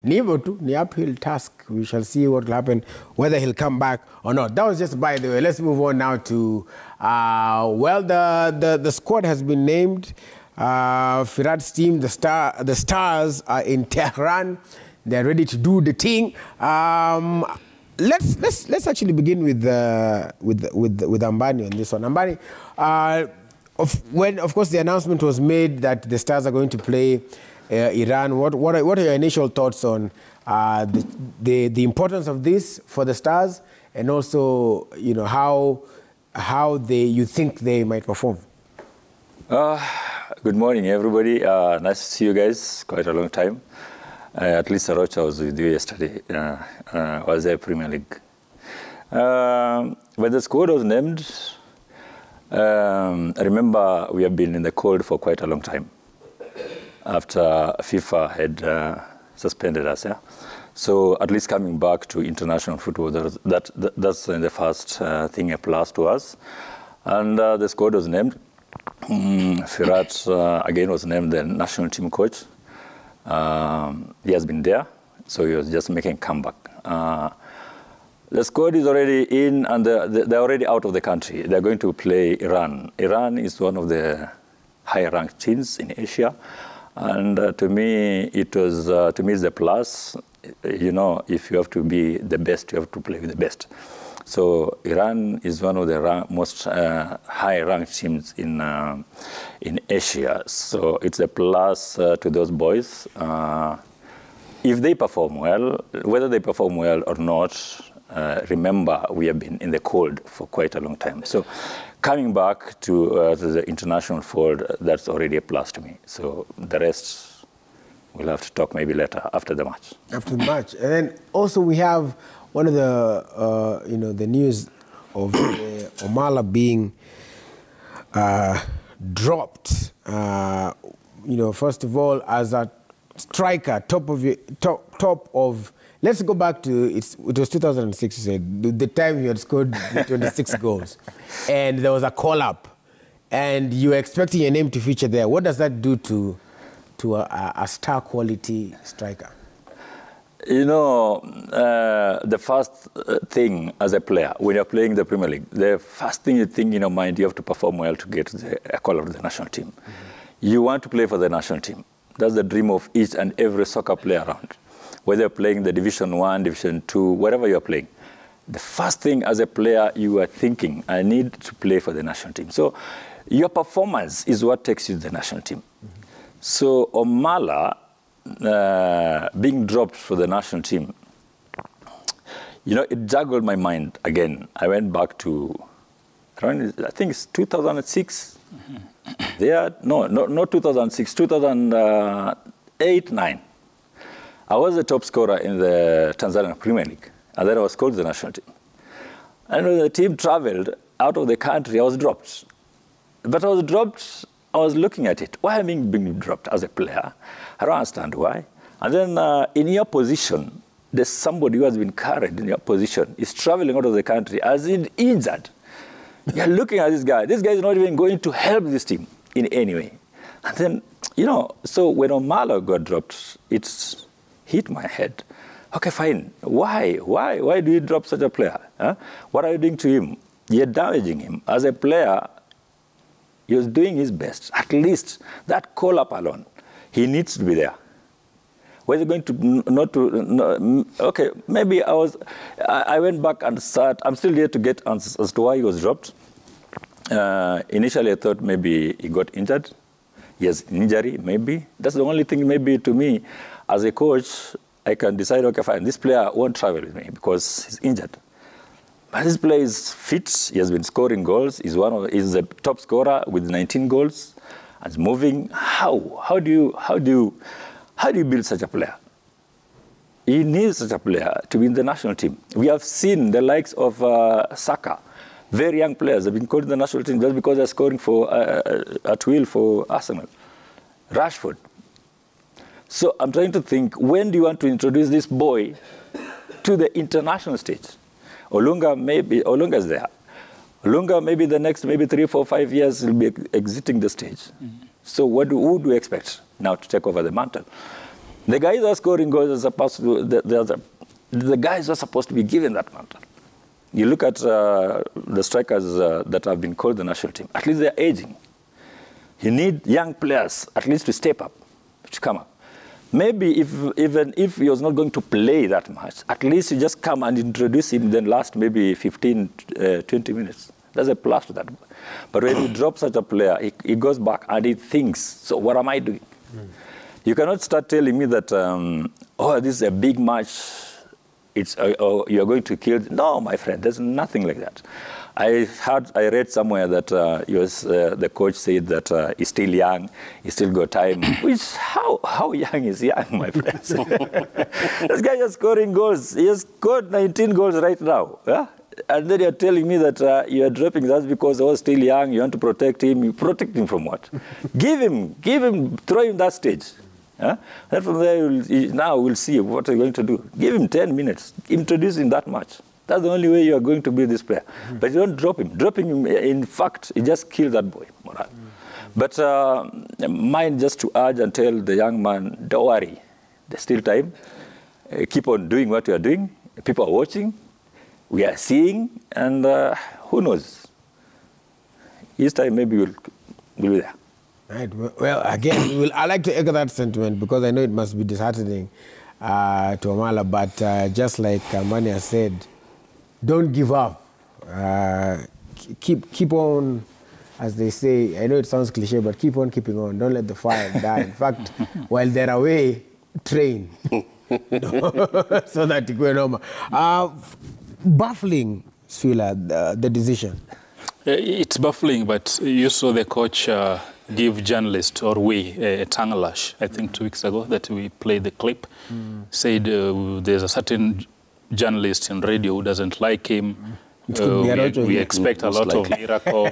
Ni uphill task. We shall see what will happen, whether he'll come back or not. That was just by the way. Let's move on now to, the squad has been named. Firat's team, the Stars are in Tehran. They're ready to do the thing. Let's actually begin with Ambani on this one. Ambani, when of course the announcement was made that the Stars are going to play Iran, what are your initial thoughts on the importance of this for the Stars, and also how you think they might perform? Good morning, everybody. Nice to see you guys. Quite a long time. At least Arocha was with you yesterday. Was there Premier League. When the squad was named, I remember we have been in the cold for quite a long time after FIFA had suspended us. Yeah? So at least coming back to international football, that's the first thing, a plus to us. And the squad was named. Firat, again, was named the national team coach. He has been there, so he was just making a comeback. The squad is already in, and they're already out of the country. They're going to play Iran. Iran is one of the high-ranked teams in Asia. And to me, it's a plus. If you have to be the best, you have to play with the best. So Iran is one of the most high-ranked teams in Asia. So it's a plus to those boys. If they perform well, whether they perform well or not, remember we have been in the cold for quite a long time. So coming back to the international fold, that's already a plus to me. So the rest, we'll have to talk maybe later after the match. After the match. And then also we have one of the, the news of Omala being dropped. First of all, as a striker, top of. Let's go back to it was 2006. You said the time you had scored 26 goals, and there was a call up, and you were expecting your name to feature there. What does that do to a star quality striker? The first thing as a player, when you're playing the Premier League, the first thing you think in your mind, you have to perform well to get a call of the national team. Mm-hmm. You want to play for the national team. That's the dream of each and every soccer player around. Whether you're playing the Division 1, Division 2, whatever you're playing. The first thing as a player, you are thinking, I need to play for the national team. So your performance is what takes you to the national team. Mm-hmm. So Omala, being dropped for the national team, it juggled my mind again. I went back to, I think it's 2006. Mm-hmm. Not 2006, 2008-9. I was the top scorer in the Tanzanian Premier League, and then I was called to the national team. And when the team traveled out of the country, I was dropped. But I was dropped, I was looking at it. Why am I being dropped as a player? I don't understand why. And then in your position, there's somebody who has been carried in your position, is traveling out of the country as injured. You're looking at this guy. This guy is not even going to help this team in any way. And then, so when Omala got dropped, it's hit my head. Okay, fine. Why do you drop such a player? Huh? What are you doing to him? You're damaging him. As a player, he was doing his best. At least that call-up alone, he needs to be there. Whether going to okay, maybe I went back and started. I'm still here to get answers as to why he was dropped. Initially, I thought maybe he got injured. He has injury, maybe. That's the only thing, maybe, to me, as a coach, I can decide, okay, fine, this player won't travel with me because he's injured. But this player is fit. He has been scoring goals. He's the top scorer with 19 goals. And moving. How do you build such a player? He needs such a player to be in the national team. We have seen the likes of Saka. Very young players have been called in the national team just because they're scoring at will for Arsenal. Rashford. So I'm trying to think, when do you want to introduce this boy to the international stage? Olunga's there. Olunga, maybe the next 3, 4, 5 years will be exiting the stage. Mm-hmm. So who do we expect now to take over the mantle? The guys who are scoring goals are supposed to the guys are supposed to be given that mantle. You look at the strikers that have been called the national team. At least they're aging. You need young players at least to step up, to come up. Maybe even if he was not going to play that much, at least you just come and introduce him, then last maybe 15, 20 minutes. There's a plus to that. But when you drop such a player, he goes back and he thinks, so what am I doing? You cannot start telling me that, oh, this is a big match, you're going to kill. No, my friend, there's nothing like that. I read somewhere that the coach said that he's still young, he's still got time. Which, how young is young, my friend? This guy is scoring goals. He has scored 19 goals right now. Yeah? And then you're telling me that you're dropping that because he was still young, you want to protect him. You protect him from what? Give him, throw him that stage. Huh? And from there, now we'll see what you're going to do. Give him 10 minutes. Introduce him that much. That's the only way you are going to build this player. But you don't drop him. Dropping him, in fact, it just kills that boy. But mine just to urge and tell the young man, don't worry. There's still time. Keep on doing what you are doing. People are watching. We are seeing. And who knows? This time maybe we'll be there. Right. Well, again, I like to echo that sentiment because I know it must be disheartening to Omala, but just like Mania said, don't give up. Keep on, as they say. I know it sounds cliche, but keep on keeping on. Don't let the fire die. In fact, while they're away, train so that you go normal. Baffling, Swila, the decision. It's baffling, but you saw the coach give journalists, or we, a tongue lash, I think 2 weeks ago, that we played the clip, said there's a certain journalist in radio who doesn't like him. We expect a lot of miracle.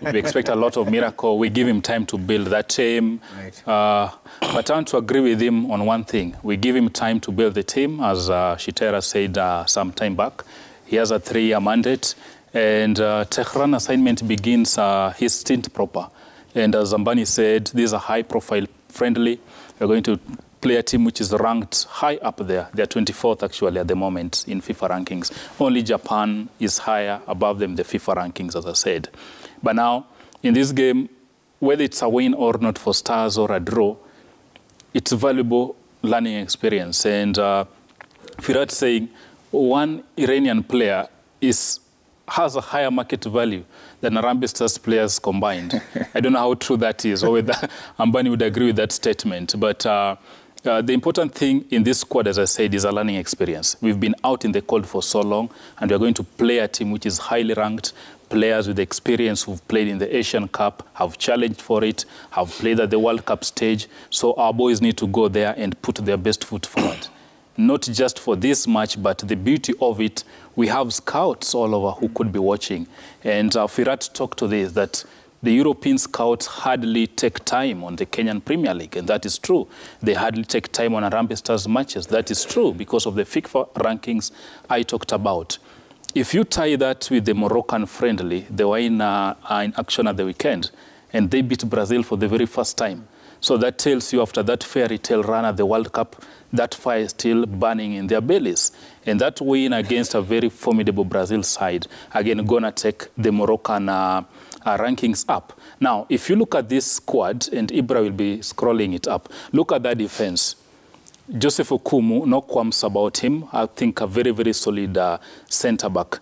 We expect a lot of miracle. We give him time to build that team. Right. But I want to agree with him on one thing. We give him time to build the team, as Shitera said some time back. He has a 3-year mandate, and Tehran assignment begins his stint proper. And as Zambani said, these are high-profile friendly. We're going to play a team which is ranked high up there. They're 24th, actually, at the moment in FIFA rankings. Only Japan is higher above them, the FIFA rankings, as I said. But now, in this game, whether it's a win or not for Stars or a draw, it's a valuable learning experience. And Firat saying one Iranian player has a higher market value than Harambee Stars players combined. I don't know how true that is, or whether Ambani would agree with that statement. But the important thing in this squad, as I said, is a learning experience. We've been out in the cold for so long, and we're going to play a team which is highly ranked, players with experience who've played in the Asian Cup, have challenged for it, have played at the World Cup stage. So our boys need to go there and put their best foot forward. Not just for this match, but the beauty of it, we have scouts all over who could be watching. And Firat talked to this, that the European scouts hardly take time on the Kenyan Premier League, and that is true. They hardly take time on Harambee Stars matches. That is true because of the FIFA rankings I talked about. If you tie that with the Moroccan friendly, they were in action at the weekend, and they beat Brazil for the very first time. So that tells you after that fairy tale run at the World Cup, that fire is still burning in their bellies. And that win against a very formidable Brazil side, again, going to take the Moroccan rankings up. Now, if you look at this squad, and Ibra will be scrolling it up, look at that defense. Joseph Okumu, no qualms about him. I think a very, very solid centre-back.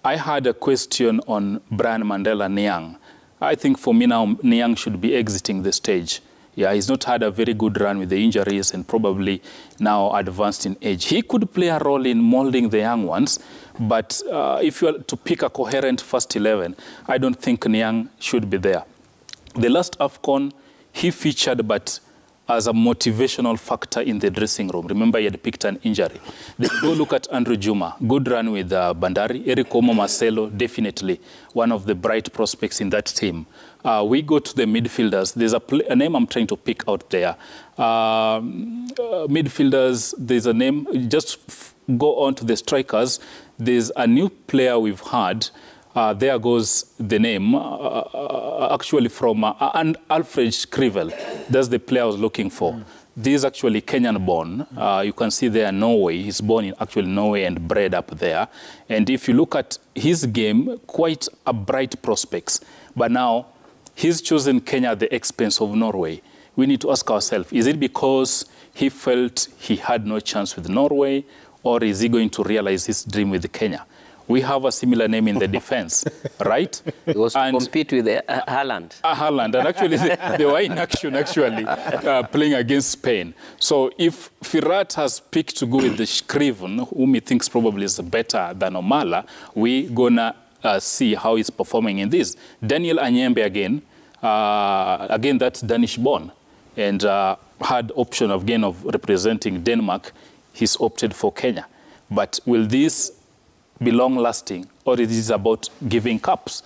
I had a question on Brian Mandela Niang. I think for me now, Niang should be exiting the stage. Yeah, he's not had a very good run with the injuries and probably now advanced in age. He could play a role in molding the young ones, but if you are to pick a coherent first 11, I don't think Niang should be there. The last AFCON, he featured, but as a motivational factor in the dressing room. Remember, he had picked an injury. Then go look at Andrew Juma. Good run with Bandari. Eric Omo Marcelo, definitely one of the bright prospects in that team. We go to the midfielders. There's a name I'm trying to pick out there. Midfielders, there's a name. Just go on to the strikers. There's a new player we've had. There goes the name, actually from Alfred Skrivel. That's the player I was looking for. this is actually Kenyan-born. You can see there Norway. He's born in actually Norway and bred up there. And if you look at his game, quite a bright prospects. But now he's chosen Kenya at the expense of Norway. We need to ask ourselves, is it because he felt he had no chance with Norway, or is he going to realize his dream with Kenya? We have a similar name in the defense, right? He was to compete with Haaland. Haaland, and actually they were in action, actually, playing against Spain. So if Firat has picked to go with the Shkriven, whom he thinks probably is better than Omala, we're going to see how he's performing in this. Daniel Anyembe again, that's Danish-born, and had option again of representing Denmark. He's opted for Kenya. But will this be long-lasting, or it is about giving cups?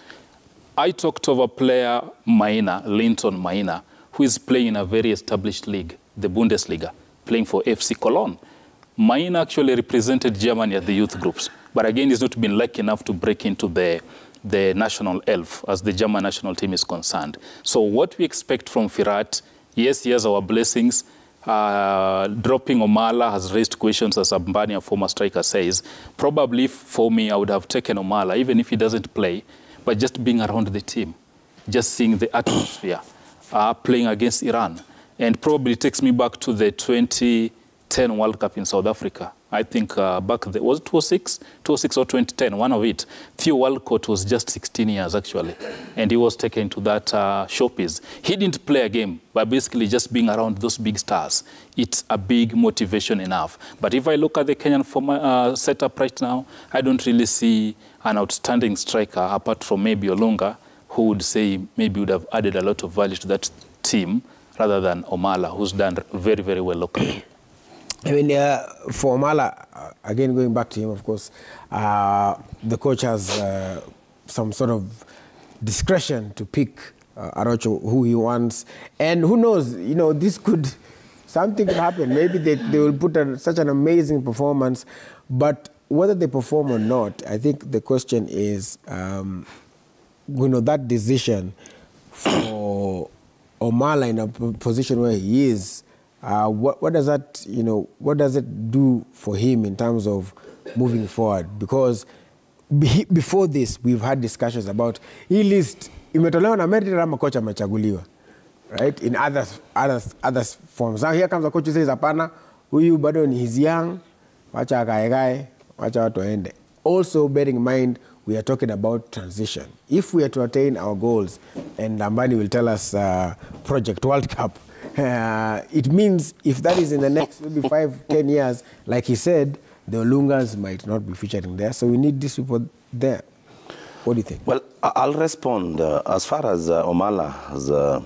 I talked of a player, Linton Maina, who is playing in a very established league, the Bundesliga, playing for FC Cologne. Maina actually represented Germany at the youth groups, but again, he's not been lucky enough to break into the national elf as the German national team is concerned. So what we expect from Firat, yes, he has our blessings. Dropping Omala has raised questions, as Ambani, a former striker, says. Probably for me, I would have taken Omala, even if he doesn't play, but just being around the team, just seeing the atmosphere, playing against Iran. And probably takes me back to the 2010 World Cup in South Africa. I think back then, was it 2006 or 2010, one of it. Theo Walcott was just 16 years, actually, and he was taken to that showpiece. He didn't play a game, but basically just being around those big stars, it's a big motivation enough. But if I look at the Kenyan setup right now, I don't really see an outstanding striker, apart from maybe Olunga, who would say maybe would have added a lot of value to that team, rather than Omala, who's done very, very well locally. I mean, for Omala, again, going back to him, of course, the coach has some sort of discretion to pick Arocho, who he wants. And who knows, you know, something could happen. Maybe they will put such an amazing performance. But whether they perform or not, I think the question is, you know, that decision for Omala in a position where he is, what does that, you know, what does it do for him in terms of moving forward? Because before this, we've had discussions about hii list imetolewa na merit ama kocha amechaguliwa, right? In other forms. Now here comes a coach who says, hapana, huyu bado ni he's young, wacha akaegae, wacha watu waende. Also bearing in mind, we are talking about transition. If we are to attain our goals, and Ambani will tell us Project World Cup, it means if that is in the next maybe 5-10 years, like he said, the Olungas might not be featuring there. So we need these people there. What do you think? Well, I'll respond. As far as Omala's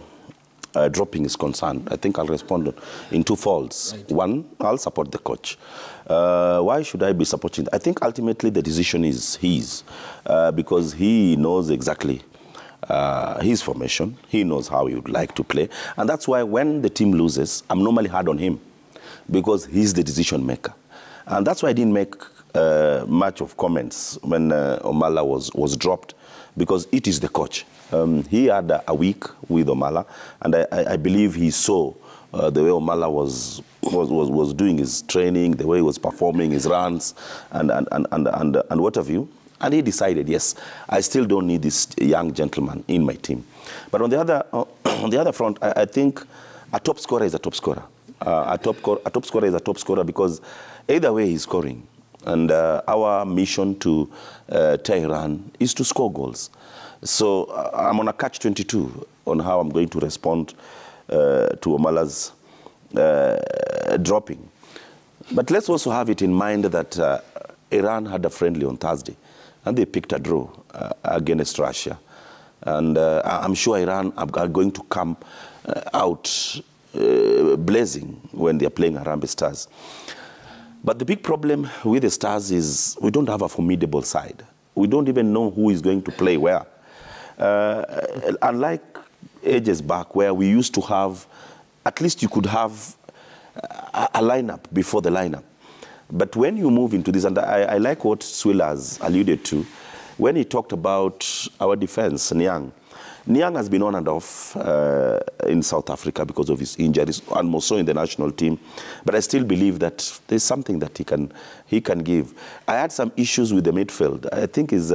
dropping is concerned, I think I'll respond in two folds. Right. One, I'll support the coach. Why should I be supporting? I think ultimately the decision is his, because he knows exactly his formation. He knows how he would like to play. And that's why when the team loses, I'm normally hard on him, because he's the decision maker. And that's why I didn't make much of comments when Omala was dropped, because it is the coach. He had a week with Omala, and I believe he saw the way Omala was doing his training, the way he was performing his runs, and what have you. And he decided, yes, I still don't need this young gentleman in my team. But on the other front, I think a top scorer is a top scorer. A top scorer is a top scorer because either way he's scoring. And our mission to Tehran is to score goals. So I'm on a catch-22 on how I'm going to respond to Omala's dropping. But let's also have it in mind that Iran had a friendly on Thursday, and they picked a draw against Russia. And I'm sure Iran are going to come out blazing when they're playing Harambee Stars. But the big problem with the Stars is we don't have a formidable side. We don't even know who is going to play where. Unlike ages back where we used to have, at least you could have a lineup before the lineup. But when you move into this, and I like what Swilla has alluded to, when he talked about our defense, Nyang, Niang has been on and off in South Africa because of his injuries, and more so in the national team. But I still believe that there's something that he can give. I had some issues with the midfield. I think is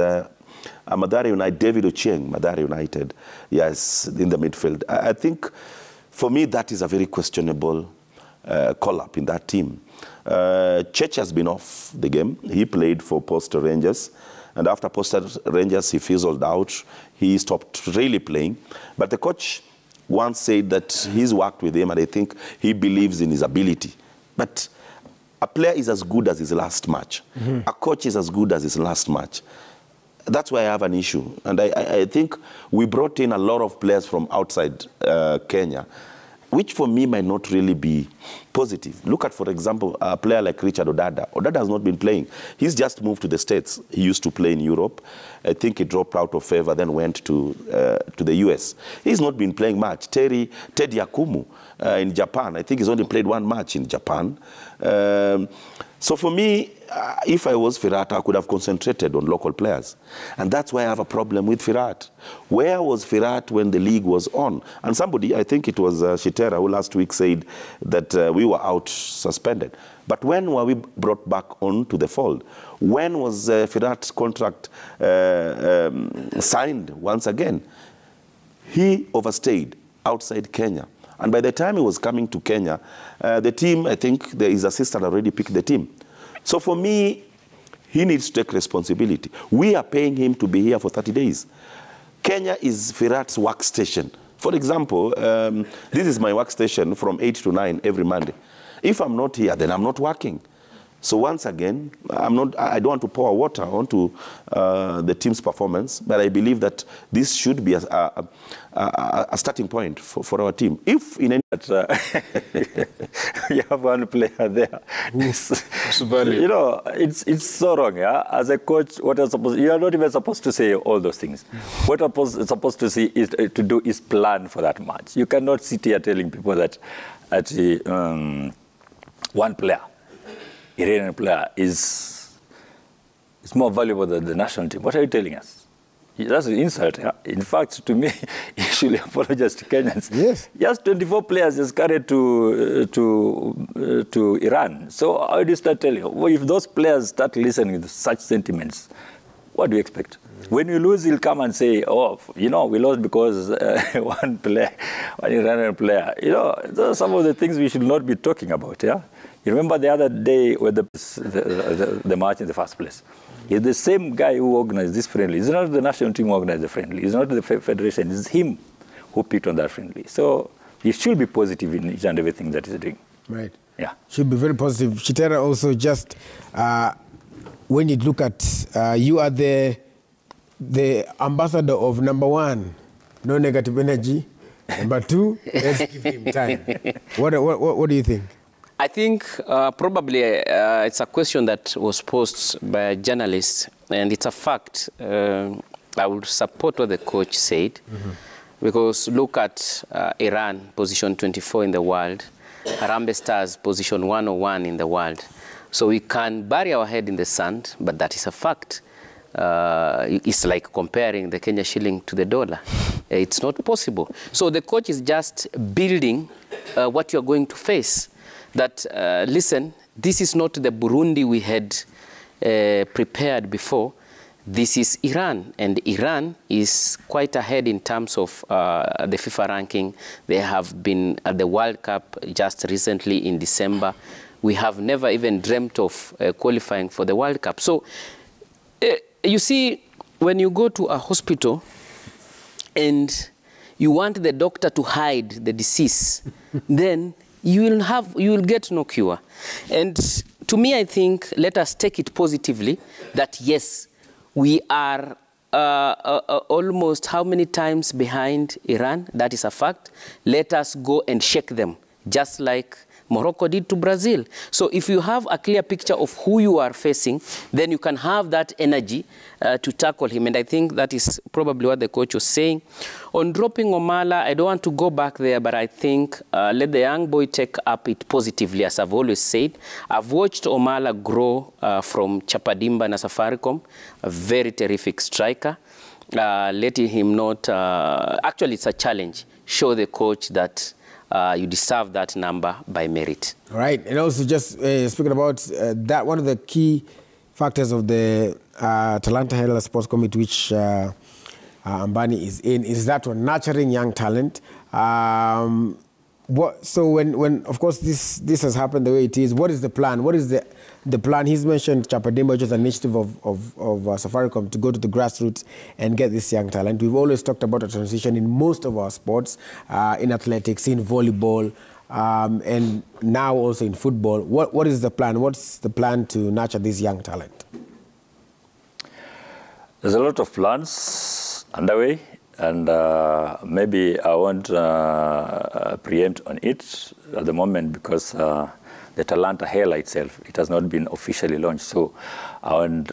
Mathare United, David Ochieng, Mathare United, yes, in the midfield. I think, for me, that is a very questionable call-up in that team. Church has been off the game. He played for Posta Rangers. And after Posta Rangers, he fizzled out. He stopped really playing. But the coach once said that he's worked with him, and I think he believes in his ability. But a player is as good as his last match. A coach is as good as his last match. That's why I have an issue. And I think we brought in a lot of players from outside Kenya, which for me might not really be positive. Look at, for example, a player like Richard Odada. Odada has not been playing. He's just moved to the States. He used to play in Europe. I think he dropped out of favor, then went to the US. He's not been playing much. Teddy Akumu in Japan, I think he's only played one match in Japan. So for me, if I was Firat, I could have concentrated on local players. And that's why I have a problem with Firat. Where was Firat when the league was on? And somebody, I think it was Shitera, who last week said that we were out suspended. But when were we brought back on to the fold? When was Firat's contract signed once again? He overstayed outside Kenya. And by the time he was coming to Kenya, the team, I think his assistant already picked the team. So for me, he needs to take responsibility. We are paying him to be here for 30 days. Kenya is Firat's workstation. For example, this is my workstation from 8 to 9 every Monday. If I'm not here, then I'm not working. So once again, I don't want to pour water onto the team's performance, but I believe that this should be a starting point for our team. If in any you have one player there, you know, it's so wrong. Yeah, as a coach, what you are not even supposed to say all those things. What you're supposed to see is to do is plan for that match. You cannot sit here telling people that one player, Iranian player, is more valuable than the national team. What are you telling us? That's an insult. Yeah? In fact, to me, you should apologize to Kenyans. Yes. Just 24 players just carried to Iran. So how do you start telling? Well, if those players start listening to such sentiments, what do you expect? When you lose, he'll come and say, oh, you know, we lost because one Iranian player. You know, those are some of the things we should not be talking about, yeah? You remember the other day with the match in the first place? It's the same guy who organized this friendly. It's not the national team who organized the friendly. It's not the federation. It's him who picked on that friendly. So he should be positive in each and everything that he's doing. Right. Yeah. Should be very positive. Shitera, also just when you look at, you are the ambassador of number one, no negative energy. Number two, let's give him time. What do you think? I think probably it's a question that was posed by a journalist, and it's a fact. I would support what the coach said, because look at Iran, position 24 in the world, Harambee Stars, position 101 in the world. So we can bury our head in the sand, but that is a fact. It's like comparing the Kenya shilling to the dollar. It's not possible. So the coach is just building what you're going to face. That, listen, this is not the Burundi we had prepared before. This is Iran, and Iran is quite ahead in terms of the FIFA ranking. They have been at the World Cup just recently in December. We have never even dreamt of qualifying for the World Cup. So, you see, when you go to a hospital and you want the doctor to hide the disease, then you will get no cure. And to me, I think, let us take it positively that yes, we are almost how many times behind Iran? That is a fact. Let us go and shake them, just like Morocco did to Brazil. So if you have a clear picture of who you are facing, then you can have that energy to tackle him. And I think that is probably what the coach was saying. On dropping Omala, I don't want to go back there, but I think let the young boy take up it positively, as I've always said. I've watched Omala grow from Chapadimba and Safaricom, a very terrific striker. letting him not, actually it's a challenge, show the coach that you deserve that number by merit. Right, and also just speaking about that, one of the key factors of the Talanta Hela Sports Committee, which Ambani is in, is that one, nurturing young talent. So when of course this has happened the way it is, what is the plan? What is the plan? He's mentioned Chapademba, which is an initiative of Safaricom to go to the grassroots and get this young talent. We've always talked about a transition in most of our sports, in athletics, in volleyball, and now also in football. What is the plan? What's the plan to nurture this young talent? There's a lot of plans underway. And maybe I won't preempt on it at the moment because the Talanta Hela itself, it has not been officially launched. So I won't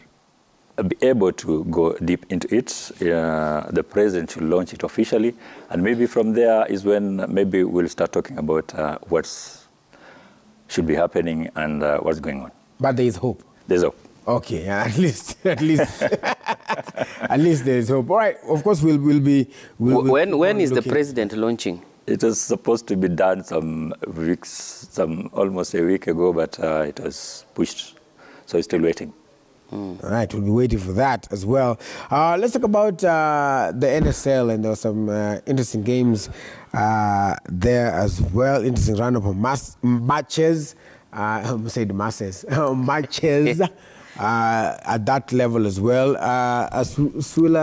be able to go deep into it. The president should launch it officially. And maybe from there is when maybe we'll start talking about what should be happening and what's going on. But there is hope. There's hope. Okay, at least at least there is hope. All right, of course we'll be. When is the president launching? It was supposed to be done some weeks, almost a week ago, but it was pushed, so it's still waiting. All right, we'll be waiting for that as well. Let's talk about the NSL, and there were some interesting games there as well. Interesting roundup of matches. I almost said masses. Matches. At that level as well. Swila